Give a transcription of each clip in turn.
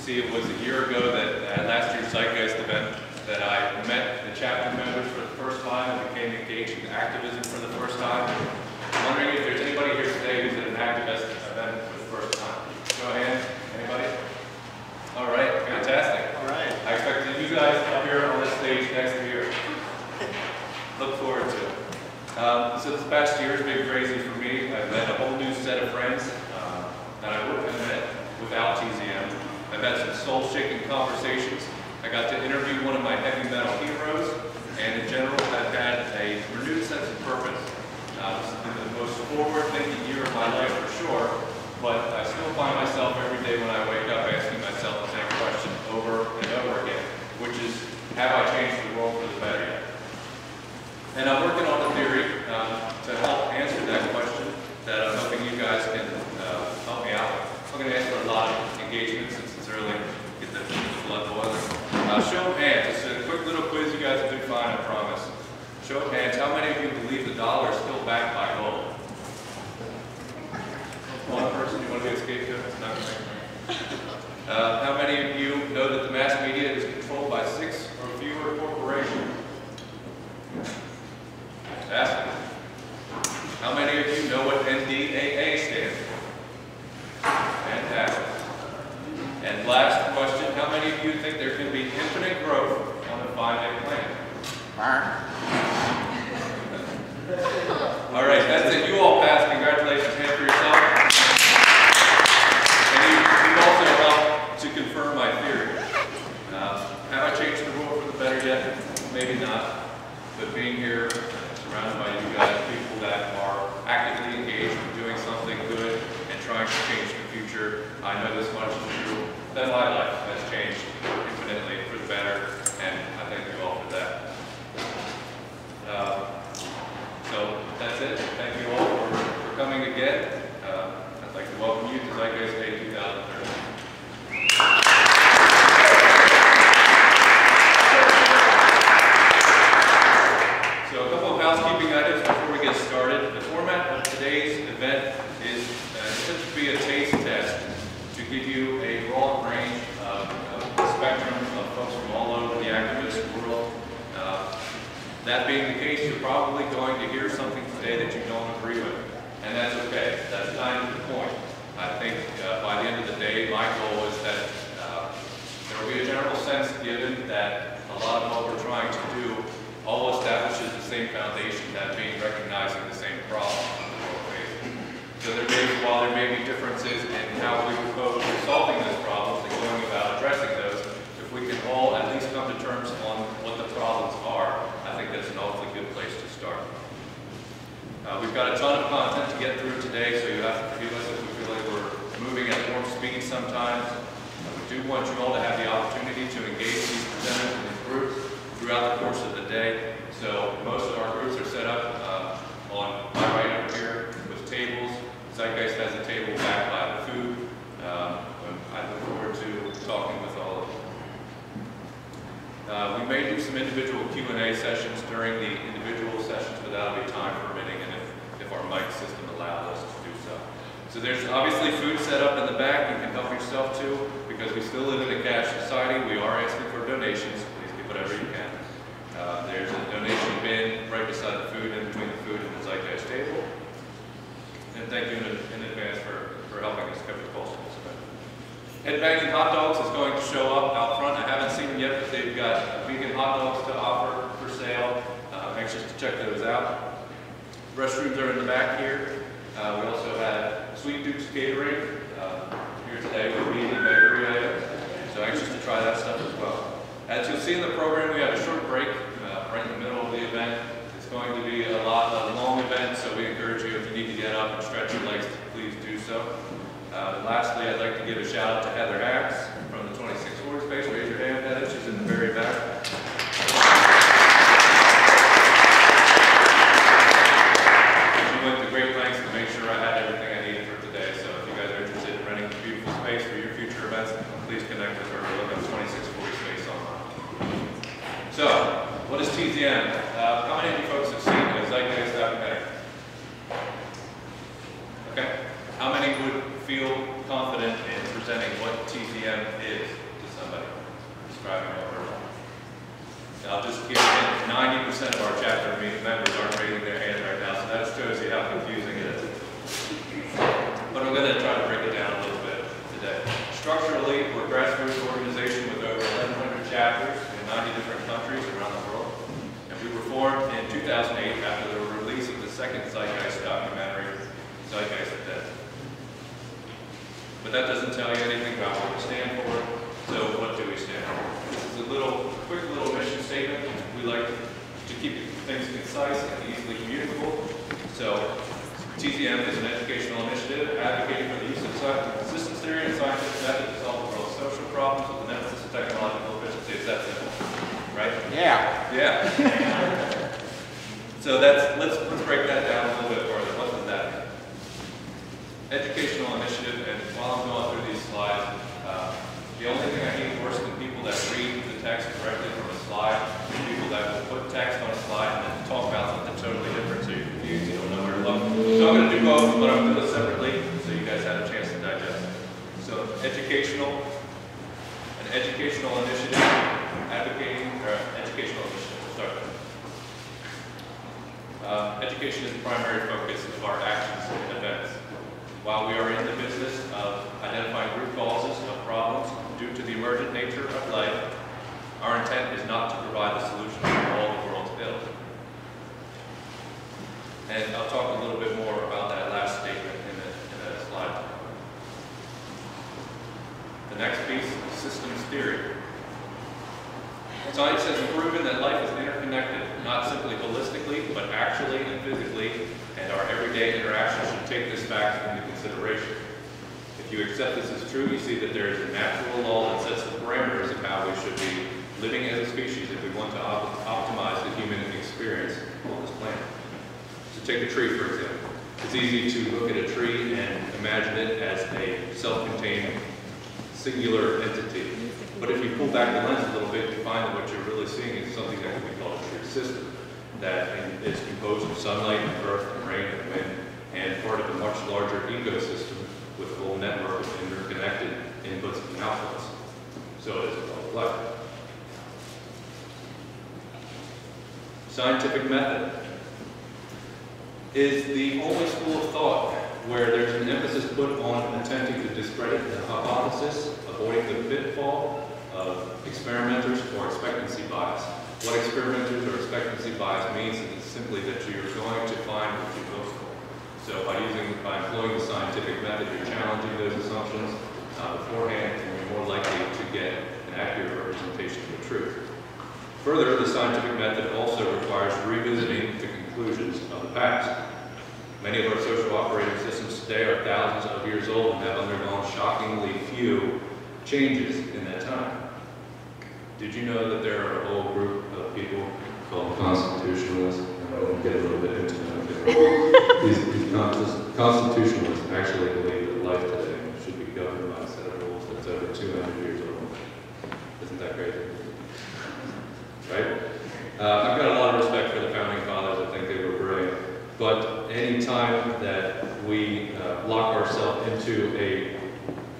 see it was a year ago that at last year's Zeitgeist event that I met the chapter members for the first time and became engaged in activism for the first time. I'm wondering if there's anybody here today who's at an activist event for the first time. Show of hands. Anybody? All right, fantastic. All right. I expect you guys up here on this stage next year. Look forward to it. So this past year has been crazy for me. I've met a whole new set of friends that I wouldn't have met without TZM. I've had some soul-shaking conversations. I got to interview one of my heavy metal heroes, and in general, I've had a renewed sense of purpose. This has been the most forward-thinking year of my life for sure, but I still find myself every day when I wake up asking myself the same question over and over again, which is, have I changed the world for the better yet? And I'm working on a theory to help answer that question that I'm hoping you guys can help me out with. I'm going to ask for a lot of engagement since it's early, get the blood boiling. Show of hands. It's a quick little quiz. You guys will do fine, I promise. Show of hands. How many of you believe the dollar is still backed by gold? One person. You want to be a scapegoat? It's not going to how many of you know that the mass media is controlled by 6 or fewer corporations? Ask me. How many of you know what NDAA stands for? Fantastic. And last question, how many of you think there can be infinite growth on a 5-day plan? All right, that's it. You all passed. Congratulations. Hand for yourself. And you also helped to confirm my theory. Have I changed the world for the better yet? Maybe not. But being here, surrounded by you guys, people that are actively engaged in doing something good and trying to change the future, I know this much is true, that my life has changed infinitely for the better, and I thank you all for that. So that's it. Thank you all for coming again. I'd like to welcome you to Zeitgeist Day 2013. So a couple of housekeeping items before we get started. The format of today's event is intended to be a taste test to give you a broad range of spectrum of folks from all over the activist world. That being the case, you're probably going to hear something today that you don't agree with, and that's okay. That's kind of the point. I think by the end of the day, my goal is that there will be a general sense given that a lot of what we're trying to do all establishes the same foundation, that being recognizing the same problem the world faces. So while there may be differences in how we propose solving those problems and going about addressing those, if we can all at least come to terms on what the problems are, I think that's an awfully good place to start. We've got a ton of content to get through today, so you have to forgive us if we feel like we're moving at warp speed sometimes. We do want you all to have the opportunity to engage these presenters in these groups throughout the course of the day. So most of our groups are set up on my right over here with tables. Zeitgeist has a table back by the food. I look forward to talking with all of you. We may do some individual Q&A sessions during the individual sessions, but that'll be time permitting and if our mic system allows us to do so. So there's obviously food set up in the back you can help yourself to, because we still live in a cash society. We are asking for donations. Please give whatever you can. There's a donation bin right beside the food, in between the food and the Zeitgeist table. And thank you in advance for helping us cover the cost of this event. Headbanging Hot Dogs is going to show up out front. I haven't seen them yet, but they've got vegan hot dogs to offer for sale. I'm anxious to check those out. Restrooms are in the back here. We also have Sweet Duke's Catering here today with vegan bakery items. So anxious to try that stuff as well. As you'll see in the program, we have a short break right in the middle of the event. It's going to be a long event, so we encourage you, if you need to get up and stretch your legs, please do so. Lastly, I'd like to give a shout out to Heather Hacks from the 2640 space. Raise your hand, Heather. She's in the very back. She went to great lengths to make sure I had everything I needed for today. So if you guys are interested in renting a beautiful space for your future events, please connect with her or look up 2640 space online. So, what is TZM? How many of you folks have seen the Zeitgeist documentary? Okay. How many would feel confident in presenting what TZM TZM is to somebody describing what we're like. I'll just give you 90% of our chapter members aren't raising their hand right now, so that shows you how confusing it is. But I'm going to try to break it down a little bit today. Structurally, we're a grassroots organization with over 1,100 chapters in 90 different countries around the world. And we were formed in 2008 after the release of the second Zeitgeist documentary, Zeitgeist of Death. But that doesn't tell you anything about what we stand for. So what do we stand for? This is a quick little mission statement. We like to keep things concise and easily communicable. So TZM is an educational initiative advocating for the use of systems theory and scientific method to solve the world's social problems with an emphasis on technological efficiency. It's that simple, right? Yeah. Yeah. So let's break that down a little bit further. What does that mean? Educational initiative, and while I'm going through these slides, the only thing I hate worse than people that read the text directly from a slide is people that will put text on a slide and then talk about something totally different so you're confused, you don't know where to look. So I'm going to do both, but I'm going to do it separately so you guys have a chance to digest it. So an educational initiative, advocating, or educational initiative, we'll start there. Education is the primary focus of our actions and events. While we are in the business of identifying root causes of problems due to the emergent nature of life, our intent is not to provide the solution to all the world's ills. And I'll talk a little bit more about that last statement in a slide. The next piece is systems theory. Science has proven that life is interconnected, not simply holistically, but actually and physically, and our everyday interactions should take this fact into consideration. If you accept this as true, you see that there is a natural law that sets the parameters of how we should be living as a species if we want to optimize the human experience on this planet. So take a tree, for example. It's easy to look at a tree and imagine it as a self-contained, singular entity. But if you pull back the lens a little bit, you find that what you're really seeing is something that can be called a tree system that is composed of sunlight and earth and rain and wind and part of a much larger ecosystem with a whole network of interconnected inputs and outputs. So it is a whole life. Scientific method is the only school of thought where there's an emphasis put on attempting to discredit the hypothesis, avoiding the pitfall of experimenters or expectancy bias. What experimenters or expectancy bias means is simply that you're going to find what you look for. So by employing the scientific method, you're challenging those assumptions beforehand, and you're more likely to get an accurate representation of the truth. Further, the scientific method also requires revisiting the conclusions of the past. Many of our social operating systems today are thousands of years old and have undergone shockingly few changes in that time. Did you know that there are a whole group of people called constitutionalists? I'm going to get a little bit into them. These constitutionalists actually believe that life today should be governed by a set of rules that's over 200 years old. Isn't that crazy? Right? I've got a lot of respect for the founding fathers. I think they were brilliant. But any time that we lock ourselves into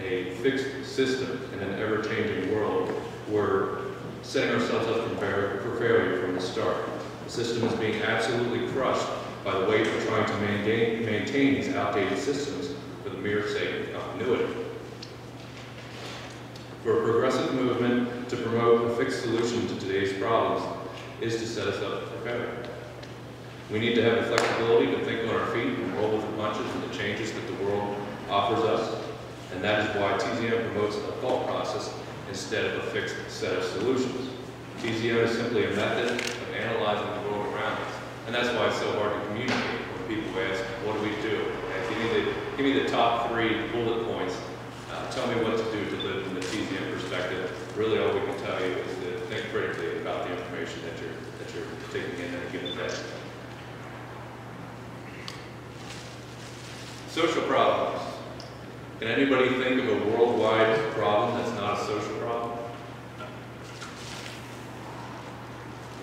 a fixed system in an ever-changing world, we're setting ourselves up for failure from the start. The system is being absolutely crushed by the weight of trying to maintain these outdated systems for the mere sake of continuity. For a progressive movement to promote a fixed solution to today's problems is to set us up for failure. We need to have the flexibility to think on our feet and roll with the punches and the changes that the world offers us. And that is why TZM promotes a thought process instead of a fixed set of solutions. TZM is simply a method of analyzing the world around us. And that's why it's so hard to communicate when people ask, what do we do? And give me the top 3 bullet points. Tell me what to do to live from the TZM perspective. Really all we can tell you is to think critically about the information that you're taking in any given day. Social problems. Can anybody think of a worldwide problem that's not a social problem?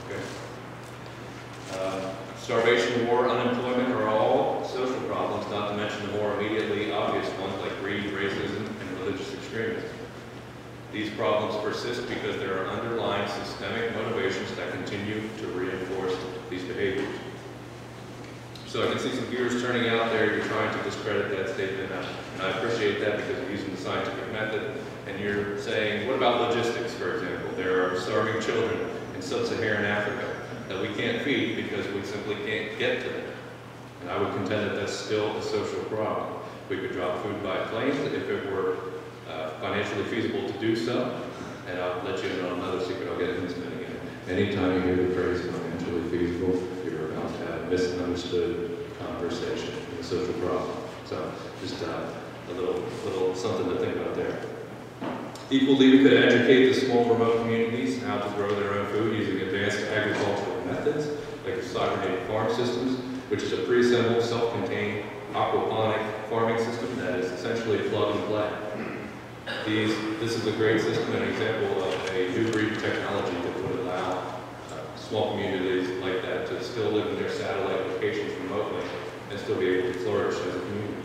Okay. Starvation, war, unemployment are all social problems, not to mention the more immediately obvious ones like greed, racism, and religious extremism. These problems persist because there are underlying systemic motivations that continue to reinforce these behaviors. So I can see some gears turning out there. You're trying to discredit that statement, and I appreciate that because you're using the scientific method. And you're saying, what about logistics, for example? There are starving children in sub-Saharan Africa that we can't feed because we simply can't get to them. And I would contend that that's still a social problem. We could drop food by planes if it were financially feasible to do so. And I'll let you in on another secret. I'll get into this in a minute. Anytime you hear the phrase financially feasible, you're about to have a misunderstood conversation, a social problem. So just a little something to think about there. Equally, we could educate the small remote communities how to grow their own food using advanced agricultural methods, like isogenic farm systems, which is a pre-assembled, self-contained aquaponic farming system that is essentially plug and play. This is a great system, an example of a new breed of technology that would allow small communities like that to still live in their satellite locations remotely and still be able to flourish as a community.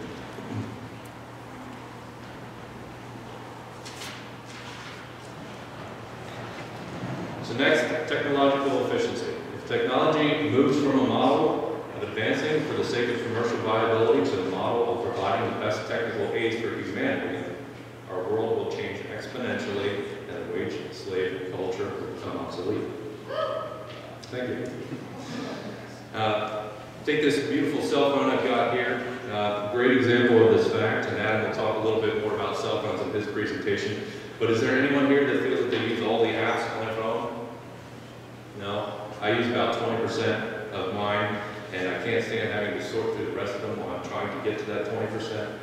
So next, technological efficiency. If technology moves from a model of advancing for the sake of commercial viability to a model of providing the best technical aids for humanity, our world will change exponentially and the wage-slave culture will become obsolete. Thank you. Take this beautiful cell phone I've got here. Great example of this fact, and Adam will talk a little bit more about cell phones in his presentation. But is there anyone here that feels that they use all the apps on their phone? No? I use about 20% of mine, and I can't stand having to sort through the rest of them while I'm trying to get to that 20%.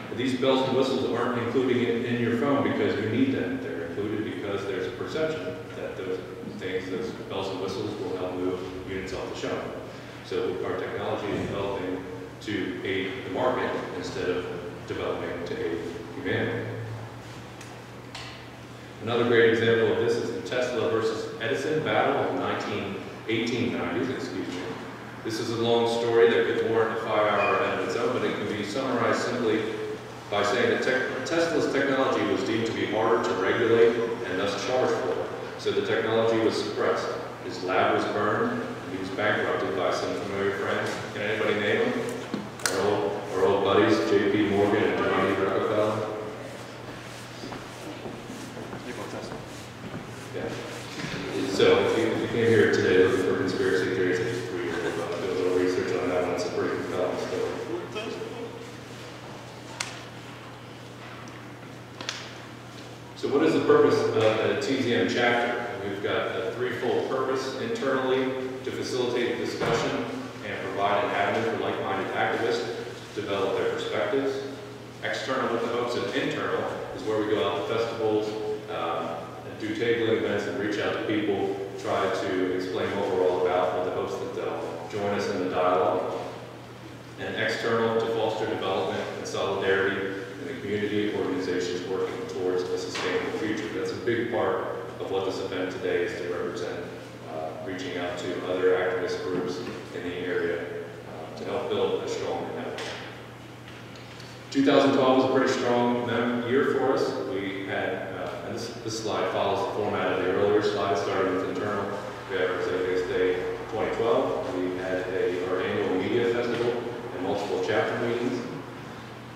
But these bells and whistles aren't including it in your phone because you need them. They're included because there's a perception that those things, those bells and whistles, will help move units off the shelf. So our technology is developing to aid the market instead of developing to aid humanity. Another great example of this is the Tesla versus Edison battle of the 1890s, excuse me. This is a long story that could warrant a 5-hour event of its own, but it can be summarized simply by saying that Tesla's technology was deemed to be harder to regulate and thus charged for. So the technology was suppressed. His lab was burned, and he was bankrupted by some familiar friends. Can anybody name them? Our old buddies, J.P. Morgan and John D. Rockefeller. Yeah. So if you came here today looking for conspiracy theories, it's 3 years ago. I did a little research on that one. It's a pretty compelling story. So what is the purpose of the TZM chapter? We've got a threefold purpose: internally, to facilitate discussion and provide an avenue for like-minded activists to develop their perspectives. External, with the hopes of internal, is where we go out to festivals, and do tabling events and reach out to people, try to explain what we're all about with the hopes that they'll join us in the dialogue. And external, to foster development and solidarity in the community, organizations working towards a sustainable future. That's a big part of what this event today is to represent, reaching out to other activist groups in the area to help build a stronger network. 2012 was a pretty strong year for us. We had, and this slide follows the format of the earlier slide, starting with internal. We had our Zeitgeist Day 2012. We had our annual media festival and multiple chapter meetings.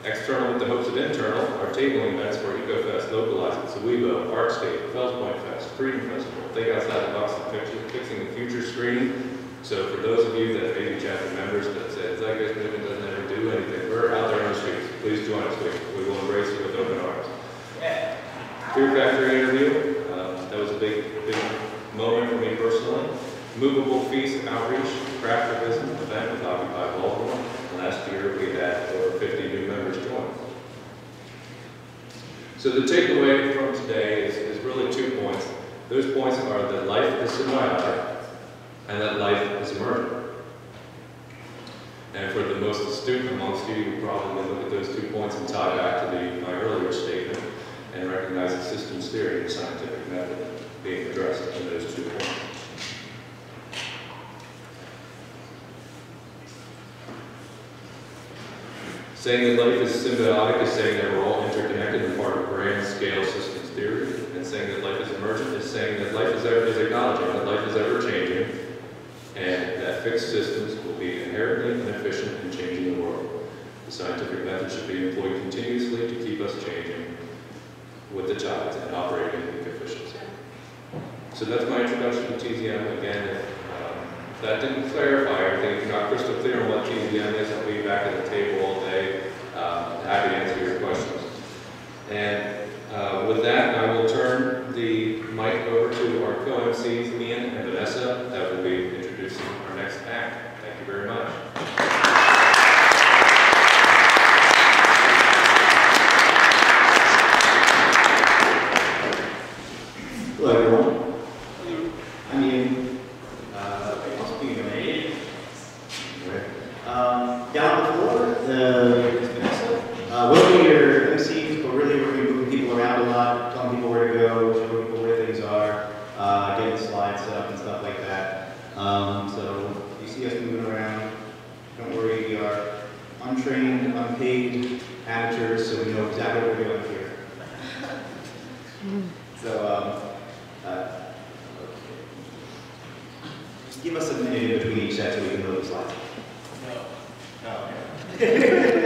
External, with the hopes of internal, our tabling events for EcoFest, Localizing, Sawebo, Artscape, Fells Point Fest, Freedom Festival, Think Outside the Box and Fixing the Future screening. So for those of you that may be chapter members that said Zeitgeist movement doesn't ever do anything, we're out there on the streets. Please join us. We will embrace you with open arms. Yeah. Fear Factory interview. That was a big moment for me personally. Movable Feast Outreach, Craftivism event with Occupy Baltimore. Last year we had over 50 new members join. So the takeaway from today is really 2 points. Those points are that life is symbiotic and that life is emergent. And for the most astute amongst you, you probably look at those 2 points and tie back to my earlier statement and recognize the systems theory and scientific method being addressed in those 2 points. Saying that life is symbiotic is saying that we're all interconnected and part of grand scale systems theory. saying that life is acknowledging that life is ever changing, and that fixed systems will be inherently inefficient in changing the world. The scientific method should be employed continuously to keep us changing with the tides and operating with efficiency. So that's my introduction to TZM. Again, if that didn't clarify everything, if you're not crystal clear on what TZM is, I'll be back at the table all day, happy to answer your questions. And with that, I will turn the mic over to our co-MCs, Ian and Vanessa, that will be introducing our next act. Thank you very much. Hello, everyone. I'm Ian. I'll speak in a down on the floor, Ms. Vanessa. We'll be your MCs, but really we're going to be moving people around a lot, telling people where to go, showing people where things are, getting slides set up and stuff like that. So if you see us moving around, don't worry, we are untrained, unpaid amateurs, so we know exactly what we're doing here. So, just give us a minute in between each set so we can load the slides. No.